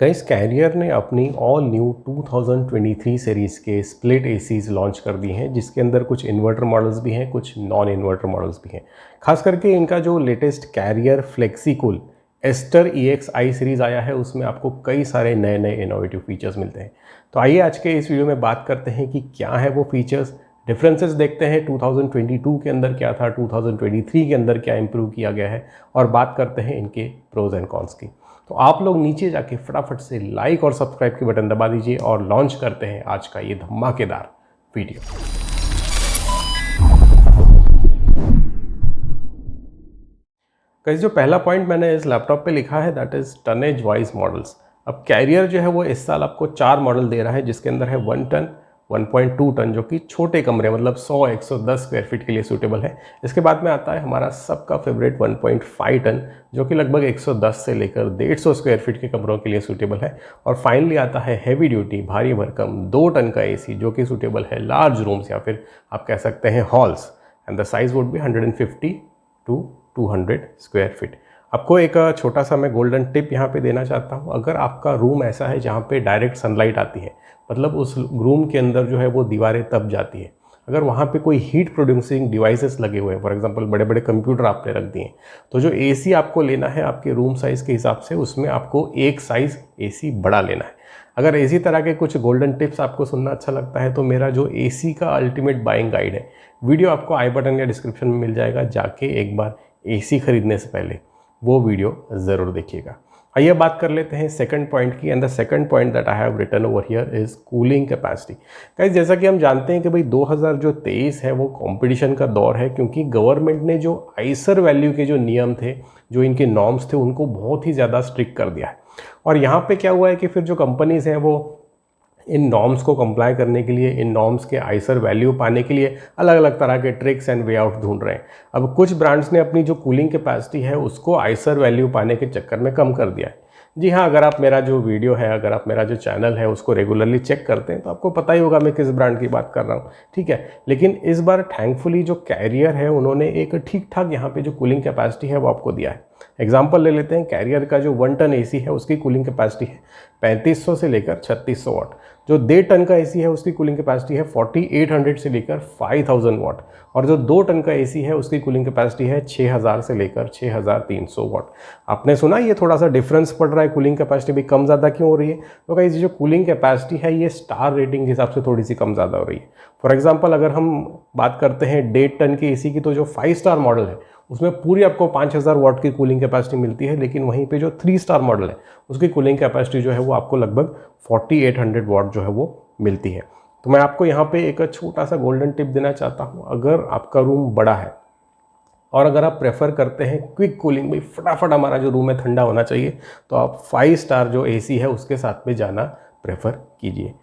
Guys career ने अपनी all new 2023 series के स्प्लिट एसीज लॉन्च कर दिए हैं, जिसके अंदर कुछ इन्वर्टर मॉडल्स भी हैं, कुछ नॉन इन्वर्टर मॉडल्स भी हैं। खास करके इनका जो latest Carrier Flexicool Ester EXI series आया है, उसमें आपको कई सारे नए नए इनोवेटिव फीचर्स मिलते हैं। तो आइए आज के इस वीडियो में बात करते हैं कि क्या है वो फीचर्स, डिफरेंसेस देखते हैं 2022 के अंदर क्या था, 2023 के अंदर क्या इंप्रूव किया गया है, और बात करते हैं इनके प्रोज एंड कॉन्स की। तो आप लोग नीचे जाके फटाफट से लाइक और सब्सक्राइब के बटन दबा दीजिए और लॉन्च करते हैं आज का ये धमाकेदार वीडियो। गाइस जो पहला पॉइंट मैंने इस लैपटॉप पे लिखा है that is tonnage wise models. अब कैरियर जो है वो इस साल आपको 4 मॉडल दे रहा है, जिसके अंदर है 1 टन, 1.2 टन जो कि छोटे कमरे मतलब 100-110 स्क्वायर फीट के लिए सूटेबल है। इसके बाद में आता है हमारा सबका फेवरेट 1.5 टन जो कि लगभग 110 से लेकर 150 स्क्वायर फीट के कमरों के लिए सूटेबल है। और फाइनली आता है हैवी ड्यूटी भारी भरकम 2 टन का एसी जो कि सूटेबल है लार्ज रूम्स या फिर आप कह सकते हैं halls, and the size would be 150 to 200 square feet. आपको एक छोटा सा मैं गोल्डन टिप यहाँ पे देना चाहता हूँ। अगर आपका रूम ऐसा है जहाँ पे डायरेक्ट सनलाइट आती है, मतलब उस रूम के अंदर जो है वो दीवारें तप जाती है, अगर वहाँ पे कोई हीट प्रोड्यूसिंग डिवाइसेस लगे हुए हैं, फॉर एग्जांपल बड़े बड़े कंप्यूटर आपने रख दिए हैं, तो जो एसी आपको लेना है आपके रूम साइज़ के हिसाब से, उसमें आपको एक साइज़ एसी बड़ा लेना है। अगर इसी तरह के कुछ गोल्डन टिप्स आपको सुनना अच्छा लगता है तो मेरा जो एसी का अल्टीमेट बाइंग गाइड है, वीडियो आपको आई बटन या डिस्क्रिप्शन में मिल जाएगा, जाके एक बार एसी खरीदने से पहले वो वीडियो ज़रूर देखिएगा। आइए बात कर लेते हैं सेकंड पॉइंट की, and the second point that I have written over here is cooling capacity. Guys जैसा कि हम जानते हैं कि भाई 2023 है वो कंपटीशन का दौर है, क्योंकि गवर्नमेंट ने जो आइसर वैल्यू के जो नियम थे, जो इनके नॉर्म्स थे, उनको बहुत ही ज़्यादा स्ट्रिक्ट कर दिया है। और यहाँ पे क्या हुआ है कि फिर जो कंपनीज़ हैं वो इन नॉर्म्स को कंप्लाई करने के लिए, इन नॉर्म्स के आइसर वैल्यू पाने के लिए अलग अलग तरह के ट्रिक्स एंड वे आउट ढूंढ रहे हैं। अब कुछ ब्रांड्स ने अपनी जो कूलिंग कैपेसिटी है उसको आइसर वैल्यू पाने के चक्कर में कम कर दिया है। जी हाँ, अगर आप मेरा जो वीडियो है, अगर आप मेरा जो चैनल है उसको रेगुलरली चेक करते हैं तो आपको पता ही होगा मैं किस ब्रांड की बात कर रहा हूँ, ठीक है। लेकिन इस बार थैंकफुली जो कैरियर है उन्होंने एक ठीक ठाक यहाँ पे जो कूलिंग कैपेसिटी है वो आपको दिया है। एग्जाम्पल ले लेते हैं, कैरियर का जो 1 टन एसी है उसकी कूलिंग कैपेसिटी है 3500 से लेकर 3600 वाट। जो 1.5 टन का एसी है उसकी कूलिंग कैपेसिटी है 4800 से लेकर 5000 वाट। और जो 2 टन का एसी है उसकी कूलिंग कैपेसिटी है 6000 से लेकर 6300 वाट। आपने सुना ये थोड़ा सा डिफरेंस पड़ रहा है, कूलिंग कैपेसिटी भी कम ज़्यादा क्यों हो रही है? तो गाइस जो कूलिंग कैपेसिटी है ये स्टार रेटिंग के हिसाब से थोड़ी सी कम ज़्यादा हो रही है। फॉर एग्जाम्पल अगर हम बात करते हैं 1.5 टन के एसी की, तो जो 5 स्टार मॉडल है उसमें पूरी आपको 5000 वाट की कूलिंग कैपेसिटी मिलती है, लेकिन वहीं पे जो 3 स्टार मॉडल है उसकी कूलिंग कैपेसिटी जो है वो आपको लगभग 4800 वाट जो है वो मिलती है। तो मैं आपको यहाँ पे एक छोटा सा गोल्डन टिप देना चाहता हूँ। अगर आपका रूम बड़ा है और अगर आप प्रेफर करते हैं क्विक कूलिंग, भाई फटाफट हमारा जो रूम है ठंडा होना चाहिए, तो आप 5 स्टार जो एसी है उसके साथ में जाना प्रेफर कीजिए।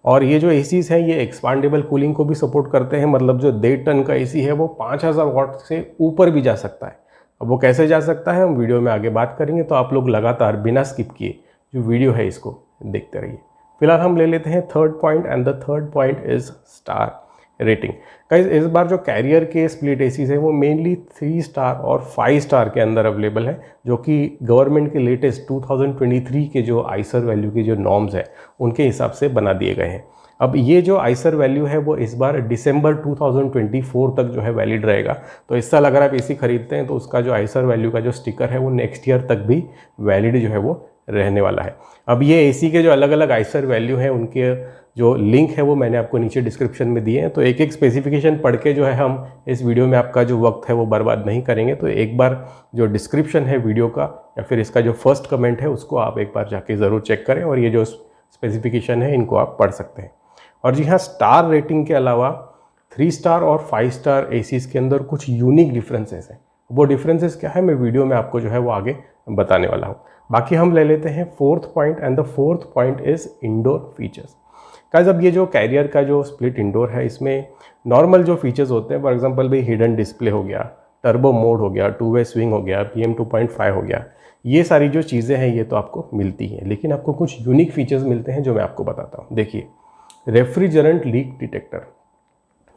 और ये जो एसीज हैं ये एक्सपांडेबल कूलिंग को भी सपोर्ट करते हैं, मतलब जो 1.5 टन का एसी है वो 5000 वाट से ऊपर भी जा सकता है। अब वो कैसे जा सकता है हम वीडियो में आगे बात करेंगे, तो आप लोग लगातार बिना स्किप किए जो वीडियो है इसको देखते रहिए। फिलहाल हम ले लेते हैं third point, and the third point is star rating. Guys इस बार जो कैरियर के स्प्लिट एसीज है वो मेनली 3 स्टार और 5 स्टार के अंदर अवेलेबल है, जो कि गवर्नमेंट के लेटेस्ट 2023 के जो आइसर वैल्यू के जो नॉर्म्स है उनके हिसाब से बना दिए गए हैं। अब ये जो आइसर वैल्यू है वो इस बार दिसंबर 2024 तक जो है वैलिड रहेगा। तो इस साल अगर आप एसी खरीदते हैं तो उसका जो आइसर वैल्यू का जो स्टिकर है वो नेक्स्ट ईयर तक भी वैलिड जो है वो रहने वाला है। अब ये एसी के जो अलग अलग आइसर वैल्यू हैं उनके जो लिंक है वो मैंने आपको नीचे डिस्क्रिप्शन में दिए हैं, तो एक एक स्पेसिफिकेशन पढ़ के जो है हम इस वीडियो में आपका जो वक्त है वो बर्बाद नहीं करेंगे। तो एक बार जो डिस्क्रिप्शन है वीडियो का या फिर इसका जो फर्स्ट कमेंट है उसको आप एक बार जाके ज़रूर चेक करें, और ये जो स्पेसिफिकेशन है इनको आप पढ़ सकते हैं। और जी हाँ, स्टार रेटिंग के अलावा 3 स्टार और 5 स्टार एसीज के अंदर कुछ यूनिक डिफरेंसेस हैं। वो डिफरेंसेस क्या है मैं वीडियो में आपको जो है वो आगे बताने वाला हूँ। बाकी हम ले लेते हैं fourth point, and the fourth point is indoor features. Guys अब ये जो कैरियर का जो स्प्लिट इंडोर है इसमें नॉर्मल जो फीचर्स होते हैं, फॉर एग्जांपल भाई हिडन डिस्प्ले हो गया, टर्बो मोड हो गया, 2 वे स्विंग हो गया, PM 2.5 हो गया, ये सारी जो चीज़ें हैं ये तो आपको मिलती हैं, लेकिन आपको कुछ यूनिक फीचर्स मिलते हैं जो मैं आपको बताता हूँ। देखिए, रेफ्रिजरेंट लीक डिटेक्टर।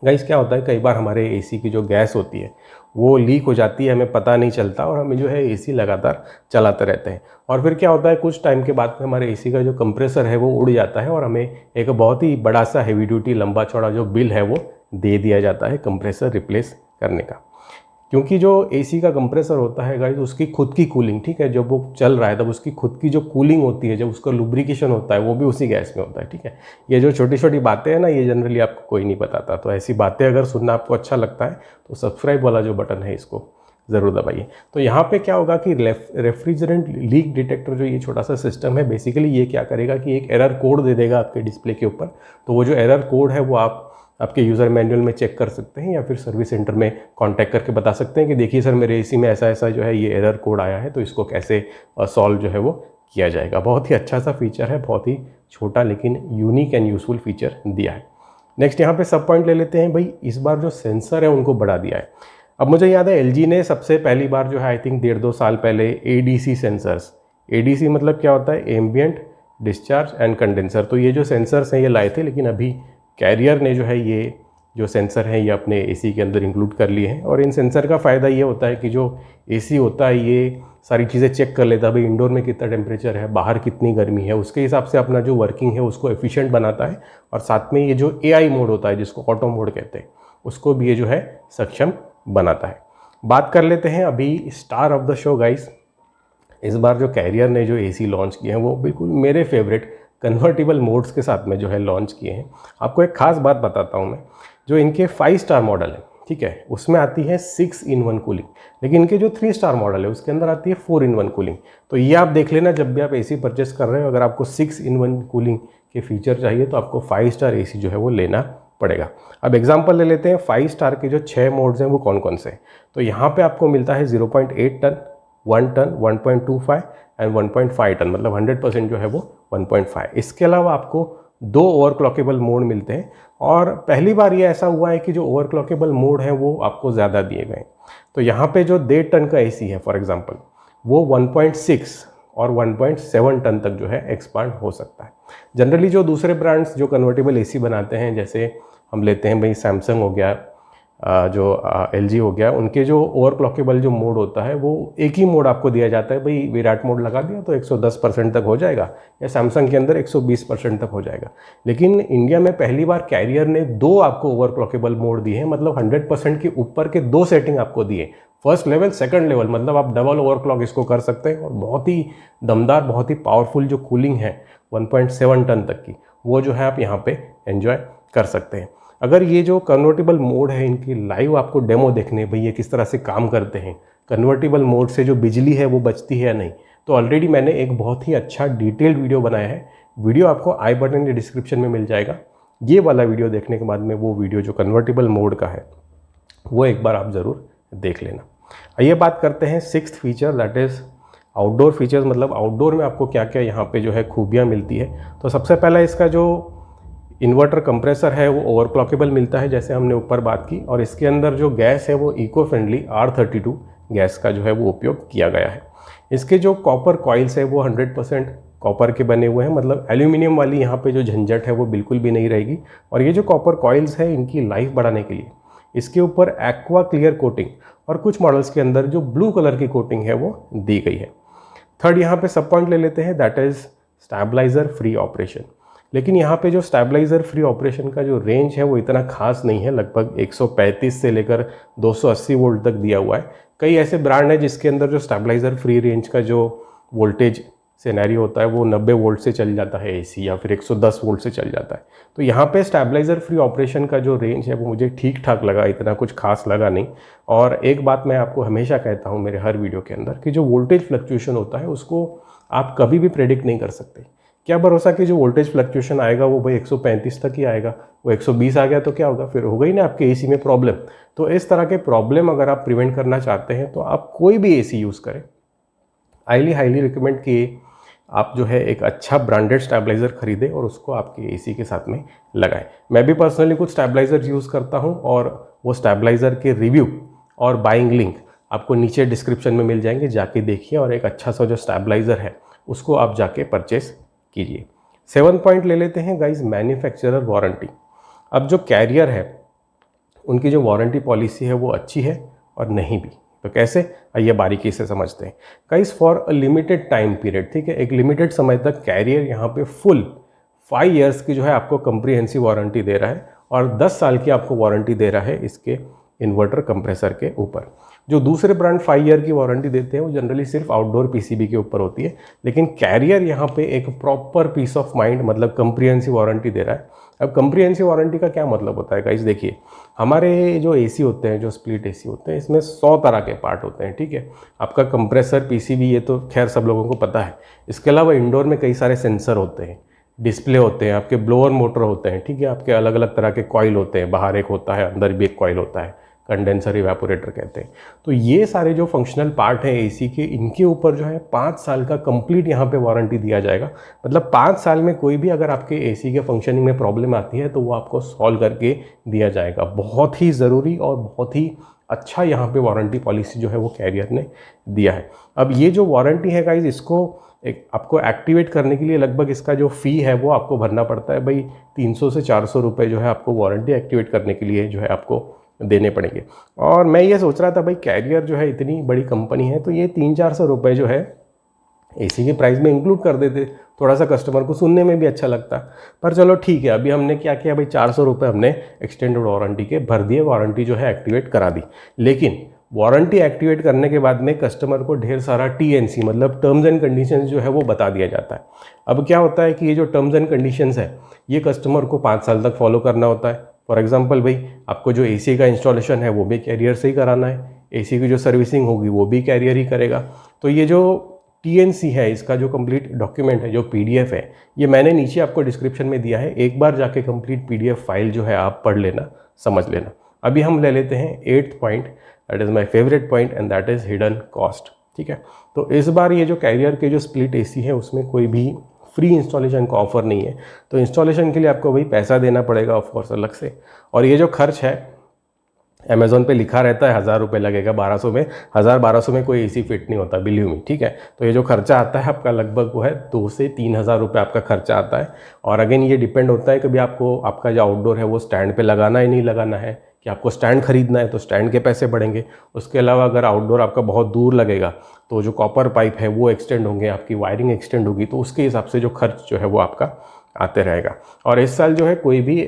गाइस क्या होता है, कई बार हमारे एसी की जो गैस होती है वो लीक हो जाती है, हमें पता नहीं चलता और हमें जो है एसी लगातार चलाते रहते हैं। और फिर क्या होता है, कुछ टाइम के बाद में हमारे एसी का जो कंप्रेसर है वो उड़ जाता है और हमें एक बहुत ही बड़ा सा हेवी ड्यूटी लंबा चौड़ा जो बिल है वो दे दिया जाता है कंप्रेसर रिप्लेस करने का। क्योंकि जो एसी का कंप्रेसर होता है गाइस, उसकी खुद की कूलिंग, ठीक है, जब वो चल रहा है तब उसकी खुद की जो कूलिंग होती है, जब उसका लुब्रिकेशन होता है वो भी उसी गैस में होता है, ठीक है। ये जो छोटी छोटी बातें हैं ना, ये जनरली आपको कोई नहीं बताता। तो ऐसी बातें अगर सुनना आपको अच्छा लगता है तो सब्सक्राइब वाला जो बटन है इसको ज़रूर दबाइए। तो यहाँ पे क्या होगा कि रेफ्रिजरेंट लीक डिटेक्टर जो ये छोटा सा सिस्टम है, बेसिकली ये क्या करेगा कि एक एरर कोड दे देगा आपके डिस्प्ले के ऊपर। तो वो जो एरर कोड है वो आप आपके यूज़र मैनुअल में चेक कर सकते हैं या फिर सर्विस सेंटर में कांटेक्ट करके बता सकते हैं कि देखिए सर, मेरे एसी में ऐसा ऐसा जो है ये एरर कोड आया है, तो इसको कैसे सॉल्व जो है वो किया जाएगा। बहुत ही अच्छा सा फीचर है, बहुत ही छोटा लेकिन यूनिक एंड यूजफुल फीचर दिया है। नेक्स्ट यहाँ पे सब पॉइंट ले लेते हैं भाई। इस बार जो सेंसर है उनको बढ़ा दिया है। अब मुझे याद है LG ने सबसे पहली बार जो है आई थिंक 1.5-2 साल पहले ADC सेंसर्स, ADC मतलब क्या होता है, एम्बियंट डिस्चार्ज एंड कंडेंसर, तो ये जो सेंसर्स हैं ये लाए थे। लेकिन अभी कैरियर ने जो है ये जो सेंसर हैं ये अपने एसी के अंदर इंक्लूड कर लिए हैं। और इन सेंसर का फ़ायदा ये होता है कि जो एसी होता है ये सारी चीज़ें चेक कर लेता है, भाई इंडोर में कितना टेम्परेचर है, बाहर कितनी गर्मी है, उसके हिसाब से अपना जो वर्किंग है उसको एफिशिएंट बनाता है। और साथ में ये जो AI मोड होता है जिसको ऑटो मोड कहते हैं, उसको भी ये जो है सक्षम बनाता है। बात कर लेते हैं अभी star of the show guys. इस बार जो कैरियर ने जो एसी लॉन्च किए हैं वो बिल्कुल मेरे फेवरेट कन्वर्टिबल मोड्स के साथ में जो है लॉन्च किए हैं। आपको एक खास बात बताता हूँ मैं, जो इनके 5 स्टार मॉडल है, ठीक है, उसमें आती है 6-in-1 कूलिंग। लेकिन इनके जो 3 स्टार मॉडल है उसके अंदर आती है 4-in-1 कूलिंग। तो ये आप देख लेना, जब भी आप एसी परचेस कर रहे हो, अगर आपको 6-in-1 कूलिंग के फीचर चाहिए तो आपको 5 स्टार एसी जो है वो लेना पड़ेगा। अब एग्जाम्पल ले लेते हैं 5 स्टार के जो 6 मोड्स हैं वो कौन कौन से हैं। तो यहाँ पे आपको मिलता है 0.8 टन, 1 टन, 1.25 एंड 1.5 टन, मतलब 100% जो है वो 1.5। इसके अलावा आपको 2 ओवरक्लॉकेबल मोड मिलते हैं। और पहली बार ये ऐसा हुआ है कि जो ओवरक्लॉकेबल मोड है वो आपको ज़्यादा दिए गए। तो यहाँ पे जो 1.5 टन का एसी है फॉर एग्जांपल, वो 1.6 और 1.7 टन तक जो है एक्सपांड हो सकता है। जनरली जो दूसरे ब्रांड्स जो कन्वर्टेबल एसी बनाते हैं, जैसे हम लेते हैं भाई सैमसंग हो गया, जो LG हो गया, उनके जो ओवरक्लॉकेबल जो मोड होता है वो एक ही मोड आपको दिया जाता है, भाई विराट मोड लगा दिया तो 110% तक हो जाएगा, या सैमसंग के अंदर 120% तक हो जाएगा। लेकिन इंडिया में पहली बार कैरियर ने 2 आपको ओवरक्लॉकेबल मोड दिए हैं, मतलब 100% के ऊपर के 2 सेटिंग आपको दिए, फर्स्ट लेवल, सेकंड लेवल, मतलब आप डबल ओवरक्लॉक इसको कर सकते हैं। और बहुत ही दमदार, बहुत ही पावरफुल जो कूलिंग है 1.7 टन तक की, वो जो है आप यहाँ पे एंजॉय कर सकते हैं। अगर ये जो कन्वर्टेबल मोड है इनकी लाइव आपको डेमो देखने, भाई ये किस तरह से काम करते हैं, कन्वर्टेबल मोड से जो बिजली है वो बचती है या नहीं, तो ऑलरेडी मैंने एक बहुत ही अच्छा डिटेल्ड वीडियो बनाया है। वीडियो आपको आई बटन के डिस्क्रिप्शन में मिल जाएगा। ये वाला वीडियो देखने के बाद में वो वीडियो जो कन्वर्टेबल मोड का है वो एक बार आप ज़रूर देख लेना। आइए बात करते हैं 6th feature, that is outdoor features. मतलब आउटडोर में आपको क्या क्या यहाँ पे जो है खूबियाँ मिलती है। तो सबसे पहला इसका जो इन्वर्टर कंप्रेसर है वो ओवरक्लॉकेबल मिलता है, जैसे हमने ऊपर बात की। और इसके अंदर जो गैस है वो इको फ्रेंडली R32 गैस का जो है वो उपयोग किया गया है। इसके जो कॉपर कॉइल्स है वो 100% कॉपर के बने हुए हैं, मतलब एल्यूमिनियम वाली यहाँ पे जो झंझट है वो बिल्कुल भी नहीं रहेगी। और ये जो कॉपर कॉइल्स है इनकी लाइफ बढ़ाने के लिए इसके ऊपर एक्वा क्लियर कोटिंग और कुछ मॉडल्स के अंदर जो ब्लू कलर की कोटिंग है वो दी गई है। थर्ड यहाँ पे सब पॉइंट ले लेते हैं, that is stabiliser free operation. लेकिन यहाँ पे जो स्टेबलाइजर फ्री ऑपरेशन का जो रेंज है वो इतना खास नहीं है, लगभग 135 से लेकर 280 वोल्ट तक दिया हुआ है। कई ऐसे ब्रांड है जिसके अंदर जो स्टेबलाइजर फ्री रेंज का जो वोल्टेज सिनेरियो होता है वो 90 वोल्ट से चल जाता है एसी, या फिर 110 वोल्ट से चल जाता है। तो यहाँ पे स्टेबलाइजर फ्री ऑपरेशन का जो रेंज है वो मुझे ठीक ठाक लगा, इतना कुछ खास लगा नहीं। और एक बात मैं आपको हमेशा कहता हूँ मेरे हर वीडियो के अंदर कि जो वोल्टेज फ्लक्चुएशन होता है उसको आप कभी भी प्रेडिक्ट नहीं कर सकते। क्या भरोसा कि जो वोल्टेज फ्लक्चुएशन आएगा वो भाई 135 तक ही आएगा, वो 120 आ गया तो क्या होगा, फिर हो गई ना आपके एसी में प्रॉब्लम। तो इस तरह के प्रॉब्लम अगर आप प्रिवेंट करना चाहते हैं तो आप कोई भी एसी यूज़ करें। हाईली रिकमेंड कि आप जो है एक अच्छा ब्रांडेड स्टेबलाइज़र खरीदें और उसको आपके एसी के साथ में लगाएं। मैं भी पर्सनली कुछ स्टेबलाइज़र यूज़ करता हूं और वो स्टेबलाइज़र के रिव्यू और बाइंग लिंक आपको नीचे डिस्क्रिप्शन में मिल जाएंगे, जाके देखिए और एक अच्छा सा जो स्टेबलाइज़र है उसको आप जाके परचेस कीजिए। 7 पॉइंट ले लेते हैं गाइज, मैन्युफैक्चरर वारंटी। अब जो कैरियर है उनकी जो वारंटी पॉलिसी है वो अच्छी है और नहीं भी। तो कैसे, आइए बारीकी से समझते हैं। Guys, for a limited time period, ठीक है, एक लिमिटेड समय तक कैरियर यहाँ पे फुल 5 ईयर्स की जो है आपको कंप्रीहेंसिव वारंटी दे रहा है और 10 साल की आपको वारंटी दे रहा है इसके इन्वर्टर कंप्रेसर के ऊपर। जो दूसरे ब्रांड 5 ईयर की वारंटी देते हैं वो जनरली सिर्फ आउटडोर पीसीबी के ऊपर होती है, लेकिन कैरियर यहाँ पे एक प्रॉपर पीस ऑफ माइंड मतलब कंप्रीहेंसिव वारंटी दे रहा है। अब कंप्रीहेंसिव वारंटी का क्या मतलब होता है गाइस, देखिए हमारे जो एसी होते हैं, जो स्प्लिट एसी होते हैं, इसमें 100 तरह के पार्ट होते हैं, ठीक है। आपका कंप्रेसर, पीसीबी, ये तो खैर सब लोगों को पता है। इसके अलावा इंडोर में कई सारे सेंसर होते हैं, डिस्प्ले होते हैं, आपके ब्लोअर मोटर होते हैं, ठीक है, आपके अलग अलग तरह के कॉइल होते हैं, बाहर एक होता है, अंदर भी एक कॉइल होता है, कंडेंसर इवेपोरेटर कहते हैं। तो ये सारे जो फंक्शनल पार्ट हैं एसी के, इनके ऊपर जो है 5 साल का कंप्लीट यहाँ पे वारंटी दिया जाएगा। मतलब 5 साल में कोई भी अगर आपके एसी के फंक्शनिंग में प्रॉब्लम आती है तो वो आपको सॉल्व करके दिया जाएगा। बहुत ही ज़रूरी और बहुत ही अच्छा यहाँ पे वारंटी पॉलिसी जो है वो कैरियर ने दिया है। अब ये जो वारंटी है गाइज, इसको एक आपको एक्टिवेट करने के लिए लगभग इसका जो फ़ी है वो आपको भरना पड़ता है भाई। 300 से 400 रुपये जो है आपको वारंटी एक्टिवेट करने के लिए जो है आपको देने पड़ेंगे। और मैं ये सोच रहा था भाई कैरियर जो है इतनी बड़ी कंपनी है तो ये 300-400 रुपये जो है एसी के प्राइस में इंक्लूड कर देते, थोड़ा सा कस्टमर को सुनने में भी अच्छा लगता। पर चलो ठीक है, अभी हमने क्या किया भाई, 400 रुपये हमने एक्सटेंडेड वारंटी के भर दिए, वारंटी जो है एक्टिवेट करा दी। लेकिन वारंटी एक्टिवेट करने के बाद में कस्टमर को ढेर सारा TNC मतलब टर्म्स एंड कंडीशंस जो है वो बता दिया जाता है। अब क्या होता है कि ये जो टर्म्स एंड कंडीशंस है ये कस्टमर को 5 साल तक फॉलो करना होता है। फॉर एग्जांपल भाई, आपको जो एसी का इंस्टॉलेशन है वो भी कैरियर से ही कराना है, एसी की जो सर्विसिंग होगी वो भी कैरियर ही करेगा। तो ये जो TNC है, इसका जो कंप्लीट डॉक्यूमेंट है, जो PDF है, ये मैंने नीचे आपको डिस्क्रिप्शन में दिया है, एक बार जाके कंप्लीट PDF फाइल जो है आप पढ़ लेना, समझ लेना। अभी हम ले लेते हैं 8th point, that is my favourite point and that is hidden cost, ठीक है। तो इस बार ये जो कैरियर के जो स्प्लिट एसी है उसमें कोई भी फ्री इंस्टॉलेशन का ऑफर नहीं है, तो इंस्टॉलेशन के लिए आपको भाई पैसा देना पड़ेगा ऑफकोर्स अलग से। और ये जो खर्च है अमेज़ॉन पे लिखा रहता है 1000 रुपये लगेगा, 1200 में, 1000-1200 में कोई एसी फिट नहीं होता, बिलीव मी, ठीक है। तो ये जो खर्चा आता है आपका लगभग वो है 2 से 3000 रुपये आपका खर्चा आता है। और अगेन ये डिपेंड होता है कभी आपको आपका जो आउटडोर है वो स्टैंड पे लगाना ही नहीं लगाना है, कि आपको स्टैंड खरीदना है तो स्टैंड के पैसे बढ़ेंगे। उसके अलावा अगर आउटडोर आपका बहुत दूर लगेगा तो जो कॉपर पाइप है वो एक्सटेंड होंगे, आपकी वायरिंग एक्सटेंड होगी, तो उसके हिसाब से जो खर्च जो है वो आपका आते रहेगा। और इस साल जो है कोई भी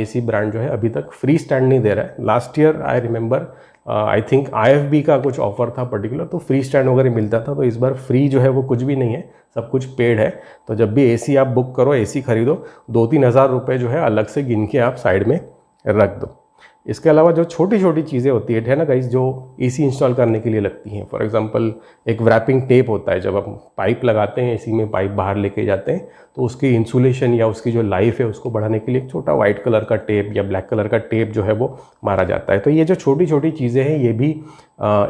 एसी ब्रांड जो है अभी तक फ्री स्टैंड नहीं दे रहा है। Last year I remember I think IFB का कुछ ऑफर था पर्टिकुलर, तो फ्री स्टैंड वगैरह मिलता था। तो इस बार फ्री जो है वो कुछ भी नहीं है, सब कुछ पेड है। तो जब भी एसी आप बुक करो, एसी खरीदो, 2-3 हज़ार रुपये जो है अलग से गिन के आप साइड में रख दो। इसके अलावा जो छोटी छोटी चीज़ें होती है ना गाइस, जो एसी इंस्टॉल करने के लिए लगती हैं, फॉर एग्जांपल एक रैपिंग टेप होता है, जब आप पाइप लगाते हैं एसी में, पाइप बाहर लेके जाते हैं तो उसकी इंसुलेशन या उसकी जो लाइफ है उसको बढ़ाने के लिए एक छोटा वाइट कलर का टेप या ब्लैक कलर का टेप जो है वो मारा जाता है। तो ये जो छोटी छोटी चीज़ें हैं ये भी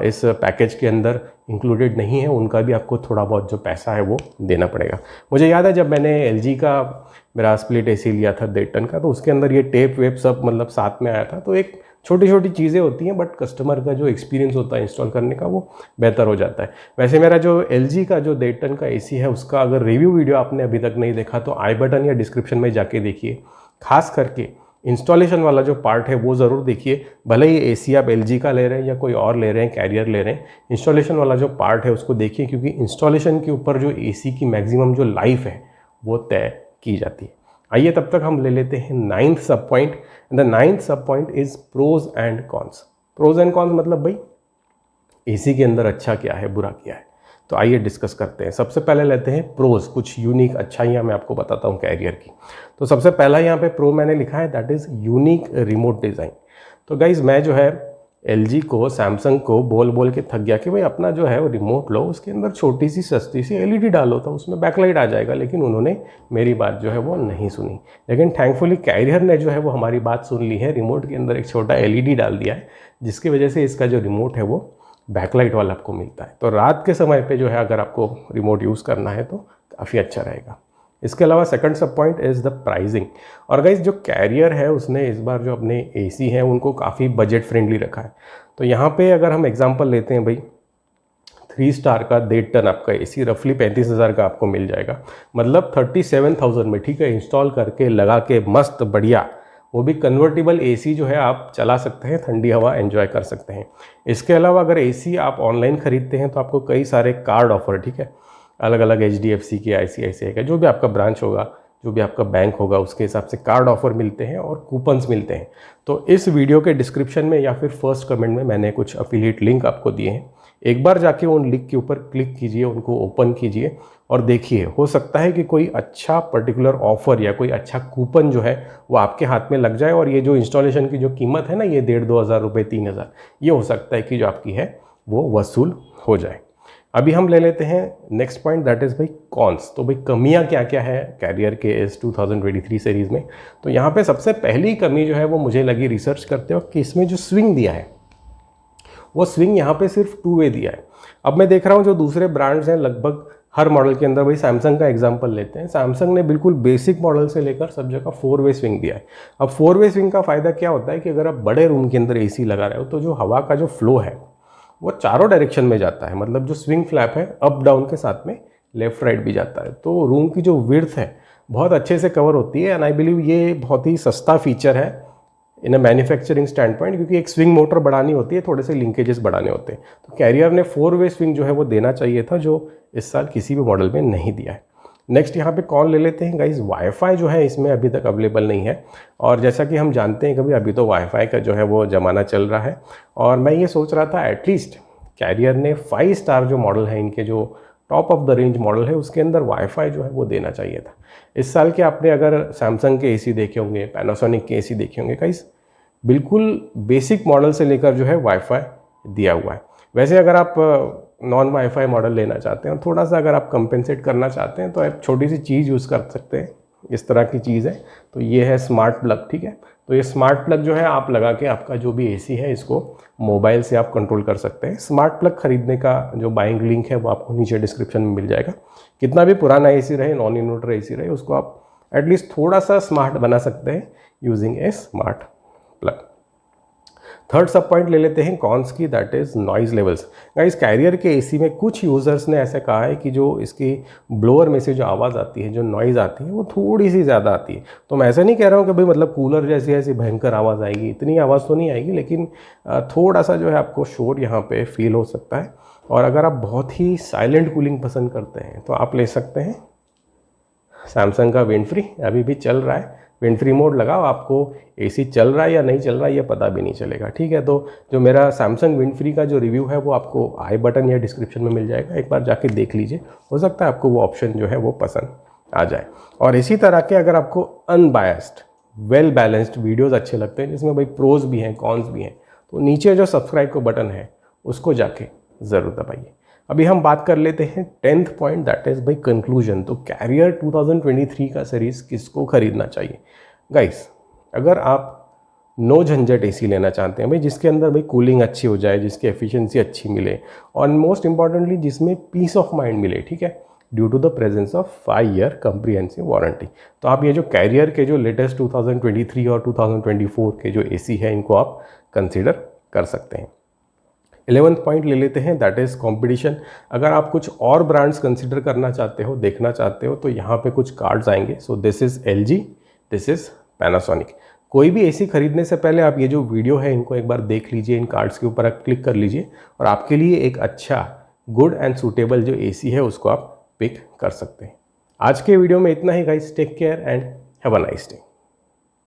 इस पैकेज के अंदर इंक्लूडेड नहीं है, उनका भी आपको थोड़ा बहुत जो पैसा है वो देना पड़ेगा। मुझे याद है जब मैंने LG का मेरा स्प्लिट एसी लिया था 1.5 टन का, तो उसके अंदर ये टेप वेप सब मतलब साथ में आया था। तो एक छोटी छोटी चीज़ें होती हैं, बट कस्टमर का जो एक्सपीरियंस होता है इंस्टॉल करने का वो बेहतर हो जाता है। वैसे मेरा जो LG का जो 1.5 टन का एसी है उसका अगर रिव्यू वीडियो आपने अभी तक नहीं देखा तो आई बटन या डिस्क्रिप्शन में जाके देखिए। खास करके इंस्टॉलेशन वाला जो पार्ट है वो ज़रूर देखिए, भले ही एसी आप LG का ले रहे हैं या कोई और ले रहे हैं, कैरियर ले रहे हैं, इंस्टॉलेशन वाला जो पार्ट है उसको देखिए, क्योंकि इंस्टॉलेशन के ऊपर जो एसी की मैक्सिमम जो लाइफ है वो तय की जाती है। आइए तब तक हम ले लेते हैं 9th sub point. The 9th sub point is pros and cons. Pros and cons मतलब भाई एसी के अंदर अच्छा क्या है, बुरा क्या है। तो आइए डिस्कस करते हैं। सबसे पहले लेते हैं प्रोज, कुछ यूनिक अच्छाइयाँ मैं आपको बताता हूँ कैरियर की। तो सबसे पहला यहाँ पे प्रो मैंने लिखा है, that is unique remote design. तो गाइज मैं जो है LG को, सैमसंग को बोल बोल के थक गया कि भाई अपना जो है वो रिमोट लो, उसके अंदर छोटी सी सस्ती सी LED डालो तो उसमें बैकलाइट आ जाएगा। लेकिन उन्होंने मेरी बात जो है वो नहीं सुनी। लेकिन थैंकफुली कैरियर ने जो है वो हमारी बात सुन ली है, रिमोट के अंदर एक छोटा LED डाल दिया है, जिसकी वजह से इसका जो रिमोट है वो बैकलाइट वाला आपको मिलता है। तो रात के समय पे जो है अगर आपको रिमोट यूज़ करना है तो काफ़ी अच्छा रहेगा। इसके अलावा सेकंड सब पॉइंट इज़ द प्राइसिंग। और गाइस जो कैरियर है उसने इस बार जो अपने एसी हैं उनको काफ़ी बजट फ्रेंडली रखा है। तो यहाँ पे अगर हम एग्जांपल लेते हैं भाई, 3 स्टार का 1.5 टन आपका एसी रफली 35,000 का आपको मिल जाएगा, मतलब 37,000 में, ठीक है, इंस्टॉल करके लगा के मस्त बढ़िया वो भी कन्वर्टेबल एसी जो है आप चला सकते हैं, ठंडी हवा एंजॉय कर सकते हैं। इसके अलावा अगर एसी आप ऑनलाइन खरीदते हैं तो आपको कई सारे कार्ड ऑफर, ठीक है, अलग अलग HDFC के, ICICI का, जो भी आपका ब्रांच होगा, जो भी आपका बैंक होगा, उसके हिसाब से कार्ड ऑफर मिलते हैं और कूपन्स मिलते हैं। तो इस वीडियो के डिस्क्रिप्शन में या फिर फर्स्ट कमेंट में मैंने कुछ अफिलिएट लिंक आपको दिए हैं। एक बार जाके उन लिंक के ऊपर क्लिक कीजिए, उनको ओपन कीजिए और देखिए, हो सकता है कि कोई अच्छा पर्टिकुलर ऑफर या कोई अच्छा कूपन जो है वो आपके हाथ में लग जाए और ये जो इंस्टॉलेशन की जो कीमत है ना, ये 1,500-2 हज़ार रुपये, 3,000, ये हो सकता है कि जो आपकी है वो वसूल हो जाए। अभी हम ले लेते हैं नेक्स्ट पॉइंट, दैट इज़ भाई कॉन्स। तो भाई कमियां क्या क्या है कैरियर के इस 2023 सीरीज़ में। तो यहाँ पे सबसे पहली कमी जो है वो मुझे लगी रिसर्च करते वक्त कि इसमें जो स्विंग दिया है वो स्विंग यहाँ पे सिर्फ 2 वे दिया है। अब मैं देख रहा हूँ जो दूसरे ब्रांड्स हैं लगभग हर मॉडल के अंदर, भाई सैमसंग का एग्जांपल लेते हैं, सैमसंग ने बिल्कुल बेसिक मॉडल से लेकर सब जगह 4 वे स्विंग दिया है। अब 4 वे स्विंग का फ़ायदा क्या होता है कि अगर आप बड़े रूम के अंदर AC लगा रहे हो तो जो हवा का जो फ्लो है वो चारों डायरेक्शन में जाता है, मतलब जो स्विंग फ्लैप है अप डाउन के साथ में लेफ्ट राइट भी जाता है, तो रूम की जो विड्थ है बहुत अच्छे से कवर होती है। एंड आई बिलीव ये बहुत ही सस्ता फीचर है इन अ मैन्युफैक्चरिंग स्टैंड पॉइंट, क्योंकि एक स्विंग मोटर बढ़ानी होती है, थोड़े से लिंकेजेस बढ़ाने होते हैं। तो कैरियर ने 4 वे स्विंग जो है वो देना चाहिए था, जो इस साल किसी भी मॉडल में नहीं दिया है। नेक्स्ट यहाँ पे कौन ले लेते हैं गाइज, वाईफाई जो है इसमें अभी तक अवेलेबल नहीं है। और जैसा कि हम जानते हैं कभी, अभी तो वाईफाई का जो है वो ज़माना चल रहा है। और मैं ये सोच रहा था एटलीस्ट कैरियर ने 5 स्टार जो मॉडल है, इनके जो top of the range model है, उसके अंदर वाईफाई जो है वो देना चाहिए था। इस साल के आपने अगर सैमसंग के AC देखे होंगे, पैनासोनिक के AC देखे होंगे गाइज, बिल्कुल बेसिक मॉडल से लेकर जो है वाईफाई दिया हुआ है। वैसे अगर आप नॉन वाईफाई मॉडल लेना चाहते हैं, थोड़ा सा अगर आप कंपेंसेट करना चाहते हैं, तो आप छोटी सी चीज़ यूज़ कर सकते हैं। इस तरह की चीज़ है, तो ये है स्मार्ट प्लग, ठीक है। तो ये स्मार्ट प्लग जो है आप लगा के आपका जो भी AC है इसको मोबाइल से आप कंट्रोल कर सकते हैं। स्मार्ट प्लग खरीदने का जो बाइंग लिंक है वो आपको नीचे डिस्क्रिप्शन में मिल जाएगा। कितना भी पुराना AC रहे, नॉन इन्वर्टर AC रहे, उसको आप एटलीस्ट थोड़ा सा स्मार्ट बना सकते हैं using a smart plug. Third sub point ले लेते हैं कॉन्स की, that is noise levels. Guys Carrier के AC में कुछ यूज़र्स ने ऐसा कहा है कि जो इसकी ब्लोअर में से जो आवाज़ आती है, जो नॉइज़ आती है, वो थोड़ी सी ज़्यादा आती है। तो मैं ऐसा नहीं कह रहा हूँ कि भाई मतलब कूलर जैसी ऐसी भयंकर आवाज़ आएगी, इतनी आवाज़ तो नहीं आएगी, लेकिन थोड़ा सा जो है आपको शोर यहाँ पे फील हो सकता है। और अगर आप बहुत ही साइलेंट कूलिंग पसंद करते हैं तो आप ले सकते हैं सैमसंग का विंड फ्री, अभी भी चल रहा है। विंड फ्री मोड लगाओ, आपको AC चल रहा है या नहीं चल रहा है ये पता भी नहीं चलेगा, ठीक है। तो जो मेरा सैमसंग विंड फ्री का जो रिव्यू है वो आपको आई बटन या डिस्क्रिप्शन में मिल जाएगा, एक बार जाके देख लीजिए, हो सकता है आपको वो ऑप्शन जो है वो पसंद आ जाए। और इसी तरह के अगर आपको अनबायस्ड वेल बैलेंस्ड वीडियोज़ अच्छे लगते हैं, जिसमें भाई प्रोज भी हैं कॉन्स भी हैं, तो नीचे जो सब्सक्राइब का बटन है उसको जाके ज़रूर दबाइए। अभी हम बात कर लेते हैं 10th पॉइंट, दैट इज़ भाई कंक्लूजन। तो कैरियर 2023 का सीरीज़ किसको खरीदना चाहिए गाइस? अगर आप नो झंझट AC लेना चाहते हैं भाई, जिसके अंदर भाई कूलिंग अच्छी हो जाए, जिसकी एफिशिएंसी अच्छी मिले, और मोस्ट इंपॉर्टेंटली जिसमें पीस ऑफ माइंड मिले, ठीक है, due to the presence of 5 year comprehensive warranty, तो आप ये जो कैरियर के जो लेटेस्ट 2023 और 2024 के जो AC है, इनको आप कंसिडर कर सकते हैं। 11th पॉइंट ले लेते हैं, दैट इज़ कंपटीशन। अगर आप कुछ और ब्रांड्स कंसिडर करना चाहते हो, देखना चाहते हो, तो यहाँ पे कुछ कार्ड्स आएंगे। So this is LG, this is Panasonic. कोई भी AC खरीदने से पहले आप ये जो वीडियो है इनको एक बार देख लीजिए, इन कार्ड्स के ऊपर आप क्लिक कर लीजिए और आपके लिए एक अच्छा गुड एंड सूटेबल जो AC है उसको आप पिक कर सकते हैं। आज के वीडियो में इतना ही guys, take care and have a nice day.